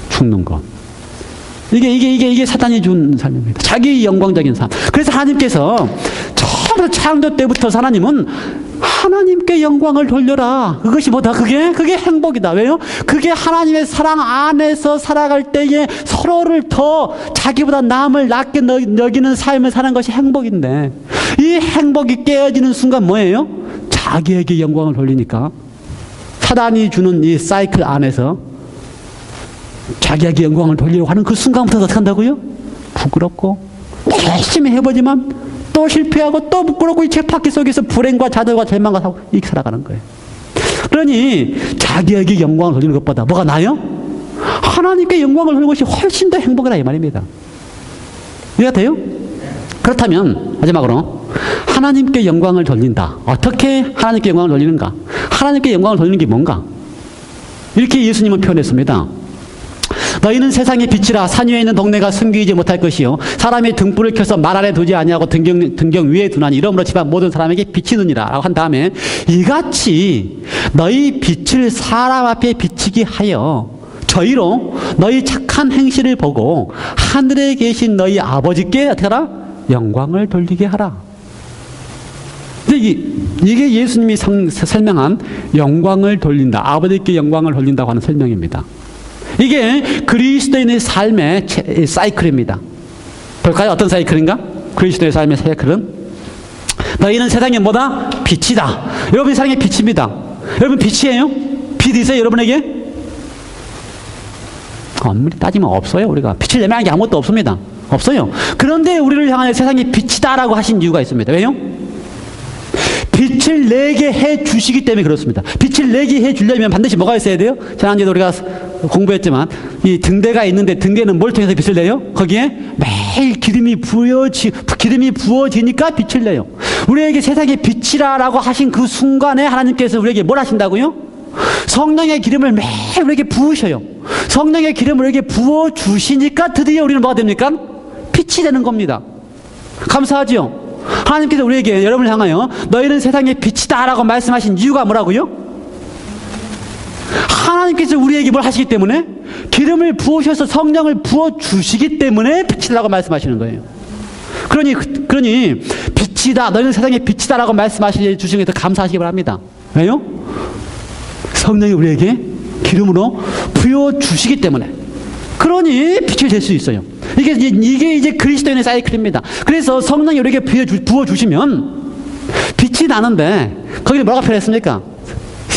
죽는 것. 이게 사단이 준 삶입니다. 자기 영광적인 삶. 그래서 하나님께서 처음 창조 때부터 하나님은 하나님께 영광을 돌려라. 그것이 뭐다? 그게 행복이다. 왜요? 그게 하나님의 사랑 안에서 살아갈 때에 서로를 더 자기보다 남을 낮게 여기는 삶을 사는 것이 행복인데 이 행복이 깨어지는 순간 뭐예요? 자기에게 영광을 돌리니까 사단이 주는 이 사이클 안에서 자기에게 영광을 돌리려고 하는 그 순간부터 어떻게 한다고요? 부끄럽고 열심히 해보지만 또 실패하고 또 부끄럽고 이 쳇바퀴 속에서 불행과 좌절과 절망과 사고 이렇게 살아가는 거예요. 그러니 자기에게 영광을 돌리는 것보다 뭐가 나아요? 하나님께 영광을 돌리는 것이 훨씬 더 행복이다 이 말입니다. 이해가 돼요? 그렇다면 마지막으로 하나님께 영광을 돌린다. 어떻게 하나님께 영광을 돌리는가? 하나님께 영광을 돌리는 게 뭔가? 이렇게 예수님은 표현했습니다. 너희는 세상의 빛이라. 산 위에 있는 동네가 숨기지 못할 것이요 사람이 등불을 켜서 말 아래 두지 아니하고 등경 위에 두나니 이러므로 집안 모든 사람에게 빛이 드니라 라고 한 다음에 이같이 너희 빛을 사람 앞에 비치게 하여 저희로 너희 착한 행실을 보고 하늘에 계신 너희 아버지께 어떻게 하라? 영광을 돌리게 하라. 이게 예수님이 설명한 영광을 돌린다. 아버지께 영광을 돌린다고 하는 설명입니다. 이게 그리스도인의 삶의 사이클입니다. 볼까요? 어떤 사이클인가? 그리스도의 삶의 사이클은 너희는 세상에 뭐다? 빛이다. 여러분이 세상의 빛입니다. 여러분 빛이에요? 빛 있어요? 여러분에게? 엄밀히 따지면 없어요. 우리가 빛을 내면 게 아무것도 없습니다. 없어요. 그런데 우리를 향하여 세상의 빛이다라고 하신 이유가 있습니다. 왜요? 빛을 내게 해 주시기 때문에 그렇습니다. 빛을 내게 해 주려면 반드시 뭐가 있어야 돼요? 지난주에도 우리가 공부했지만 이 등대가 있는데 등대는 뭘 통해서 빛을 내요? 거기에 매일 기름이 부어지니까 빛을 내요. 우리에게 세상의 빛이라고 하신 그 순간에 하나님께서 우리에게 뭘 하신다고요? 성령의 기름을 매일 우리에게 부으셔요. 성령의 기름을 우리에게 부어주시니까 드디어 우리는 뭐가 됩니까? 빛이 되는 겁니다. 감사하지요? 하나님께서 우리에게 여러분을 향하여 너희는 세상의 빛이다 라고 말씀하신 이유가 뭐라고요? 하나님께서 우리에게 뭘 하시기 때문에? 기름을 부으셔서 성령을 부어주시기 때문에 빛이라고 말씀하시는 거예요. 그러니 빛이다 너희는 세상의 빛이다 라고 말씀하시는 주신 것에 감사하시기 바랍니다. 왜요? 성령이 우리에게 기름으로 부어주시기 때문에. 그러니 빛이 될 수 있어요. 이게 이제 그리스도인의 사이클입니다. 그래서 성령이 우리에게 부어주시면 빛이 나는데, 거기를 뭐라고 표현했습니까?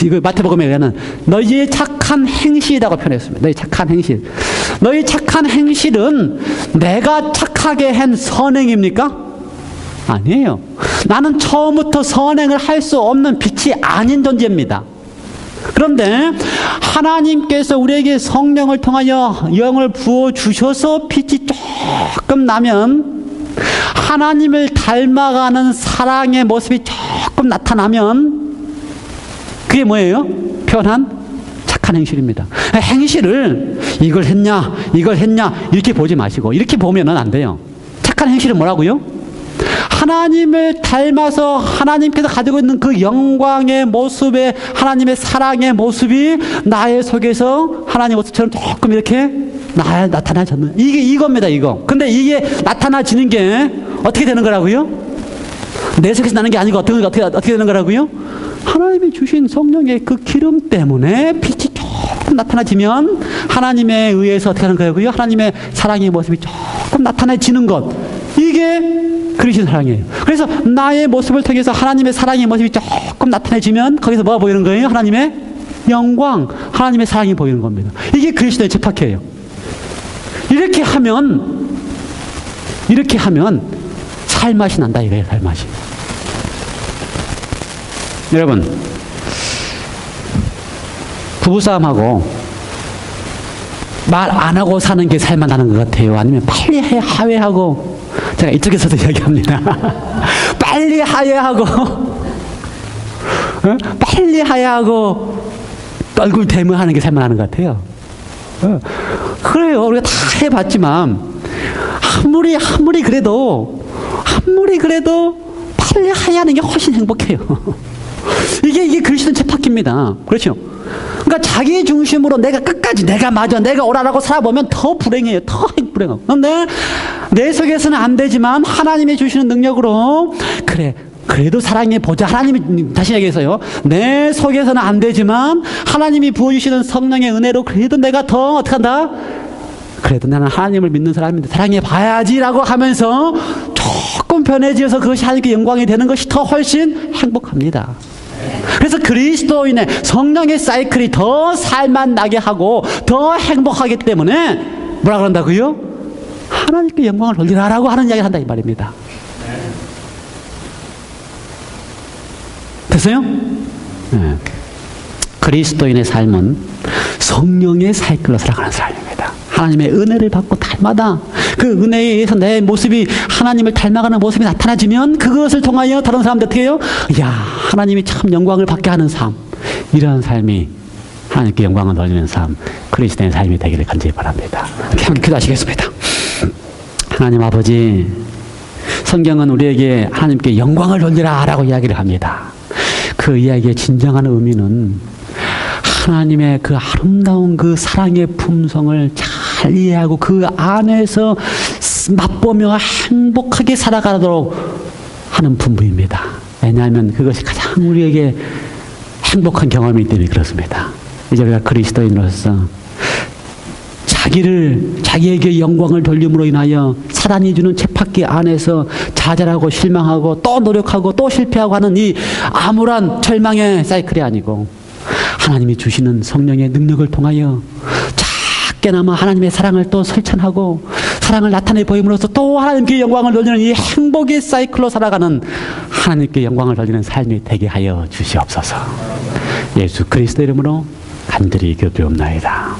이거 마태복음에는 너희의 착한 행실이라고 표현했습니다. 너희 착한 행실. 너희 착한 행실은 내가 착하게 한 선행입니까? 아니에요. 나는 처음부터 선행을 할 수 없는 빛이 아닌 존재입니다. 그런데 하나님께서 우리에게 성령을 통하여 영을 부어주셔서 빛이 조금 나면, 하나님을 닮아가는 사랑의 모습이 조금 나타나면, 그게 뭐예요? 표현한 착한 행실입니다. 행실을 이걸 했냐 이렇게 보지 마시고, 이렇게 보면은 안 돼요. 착한 행실은 뭐라고요? 하나님을 닮아서 하나님께서 가지고 있는 그 영광의 모습에, 하나님의 사랑의 모습이 나의 속에서 하나님 모습처럼 조금 이렇게 나타나졌는, 이겁니다, 이거. 근데 이게 나타나지는 게 어떻게 되는 거라고요? 내 속에서 나는 게 아니고 어떻게 되는 거라고요? 하나님이 주신 성령의 그 기름 때문에 빛이 조금 나타나지면 하나님에 의해서 어떻게 하는 거라고요? 하나님의 사랑의 모습이 조금 나타나지는 것. 이게 그리스도 사랑이에요. 그래서 나의 모습을 통해서 하나님의 사랑의 모습이 조금 나타내지면 거기서 뭐가 보이는 거예요? 하나님의 영광, 하나님의 사랑이 보이는 겁니다. 이게 그리스도의 집합회예요. 이렇게 하면 살맛이 난다 이거예요. 살맛이. 여러분, 부부싸움하고 말 안 하고 사는 게 살맛 나는 것 같아요? 아니면 빨리 화해하고, 제가 이쪽에서도 이야기합니다. 빨리 화해하고, 빨리 화해하고 얼굴 대면하는 게 살맛 나는 것 같아요. 그래요. 우리가 다 해봤지만 아무리 그래도 빨리 화해하는 게 훨씬 행복해요. 이게 그리스도인 쳇바퀴입니다. 그렇죠? 그러니까 자기 중심으로 내가 끝까지 내가 맞아, 내가 옳아라고 살아보면 더 불행해요. 더 불행하고. 그런데 내 속에서는 안 되지만 하나님이 주시는 능력으로, 그래도 사랑해 보자. 하나님이 다시 얘기해서요. 내 속에서는 안 되지만 하나님이 부어주시는 성령의 은혜로 그래도 내가 더 어떻게 한다? 그래도 나는 하나님을 믿는 사람인데 사랑해 봐야지라고 하면서 조금 변해지어서 그것이 하나님께 영광이 되는 것이 더 훨씬 행복합니다. 그래서 그리스도인의 성령의 사이클이 더 살맛 나게 하고 더 행복하기 때문에 뭐라 그런다고요? 하나님께 영광을 돌리라라고 하는 이야기를 한다 이 말입니다. 됐어요? 네. 그리스도인의 삶은 성령의 사이클로 살아가는 삶입니다. 하나님의 은혜를 받고 달마다 그 은혜에 의해서 내 모습이 하나님을 닮아가는 모습이 나타나지면 그것을 통하여 다른 사람들 어떻게 해요? 야, 하나님이 참 영광을 받게 하는 삶, 이러한 삶이 하나님께 영광을 돌리는 삶, 그리스도의 삶이 되기를 간절히 바랍니다. 함께 기도하시겠습니다. 하나님 아버지, 성경은 우리에게 하나님께 영광을 돌리라 라고 이야기를 합니다. 그 이야기의 진정한 의미는 하나님의 그 아름다운 그 사랑의 품성을 잘 이해하고 그 안에서 맛보며 행복하게 살아가도록 하는 분부입니다. 왜냐하면 그것이 가장 우리에게 행복한 경험이기 때문에 그렇습니다. 이제 우리가 그리스도인으로서 자기에게 영광을 돌림으로 인하여 사단이 주는 쳇바퀴 안에서 좌절하고 실망하고 또 노력하고 또 실패하고 하는 이 암울한 절망의 사이클이 아니고 하나님이 주시는 성령의 능력을 통하여 작게나마 하나님의 사랑을 또 실천하고 사랑을 나타내 보임으로써 또 하나님께 영광을 돌리는 이 행복의 사이클로 살아가는 하나님께 영광을 돌리는 삶이 되게 하여 주시옵소서. 예수 그리스도 이름으로 간절히 기도드리옵나이다.